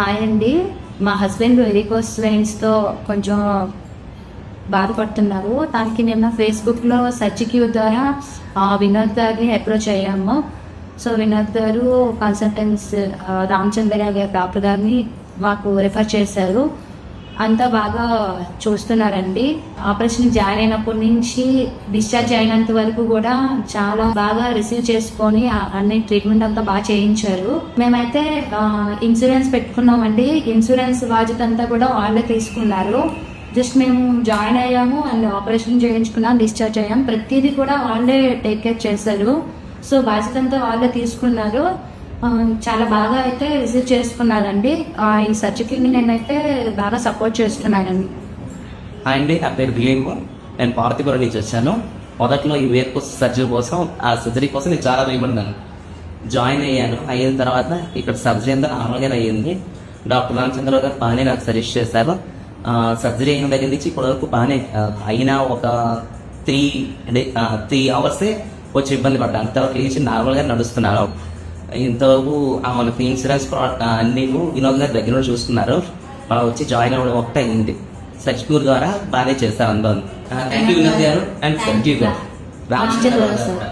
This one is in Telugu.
హాయ్ అండి, మా హస్బెండ్ వెరికోస్ వెయిన్స్తో కొంచెం బాధపడుతున్నారు. దానికి నేను ఫేస్బుక్లో సెర్చ్ క్యూ ద్వారా వినోద్ గారిని అప్రోచ్ అయ్యాము. సో వినోద్ గారు కన్సల్టెంట్స్ రామచంద్ర గారి డాక్టర్ గారిని మాకు రిఫర్ చేశారు. అంతా బాగా చూస్తున్నారండి. ఆపరేషన్ జాయిన్ అయినప్పటి నుంచి డిశ్చార్జ్ అయినంత వరకు కూడా చాలా బాగా రిసీవ్ చేసుకొని అన్ని ట్రీట్మెంట్ అంతా బాగా చేయించారు. మేమైతే ఇన్సూరెన్స్ పెట్టుకున్నామండి. ఇన్సూరెన్స్ బాధ్యత అంతా కూడా వాళ్ళే తీసుకున్నారు. జస్ట్ మేము జాయిన్ అయ్యాము అండ్ ఆపరేషన్ చేయించుకున్నాం, డిశ్చార్జ్ అయ్యాం. ప్రతిదీ కూడా వాళ్ళే టేక్ కేర్ చేశారు. సో బాధ్యత అంతా వాళ్ళే తీసుకున్నారు. చాలా బాగా అయితే రిసీవ్ చేసుకున్నారండి. ఈ సర్జరీని నేనైతే బాగా సపోర్ట్ చేస్తున్నానండి. అండి నా పేరు బిఏమో, నేను పార్తీపురం నుంచి వచ్చాను. మొదట్లో ఈ వేర్కోస్ సర్జరీ కోసం ఆ సర్జరీ కోసం నేను చాలా భయపడ్డాను. జాయిన్ అయ్యాను. అయిన తర్వాత ఇక్కడ సర్జరీ అంతా నార్మల్గానే అయ్యింది. డాక్టర్ రామచంద్ర గారు బాగానే నాకు సజెస్ట్ చేశారు. సర్జరీ అయిన దగ్గర నుంచి ఇప్పటివరకు బాగానే అయినా ఒక 3 అవర్సే వచ్చి ఇబ్బంది పడ్డాను. తర్వాత లేచి నార్మల్గా నడుస్తున్నాను. ఇంతవరకు మనకి ఇన్సూరెన్స్ అన్ని వినోద్ గారి దగ్గర చూస్తున్నారు. మనం వచ్చి జాయిన్ అవ్వడం ఒకటే అయింది. సర్జిక్యూర్ ద్వారా బాగానే చేశారు అందరూ. థ్యాంక్ యూ వినోద్ గారు అండ్ థ్యాంక్ యూ రామచంద్ర గారు.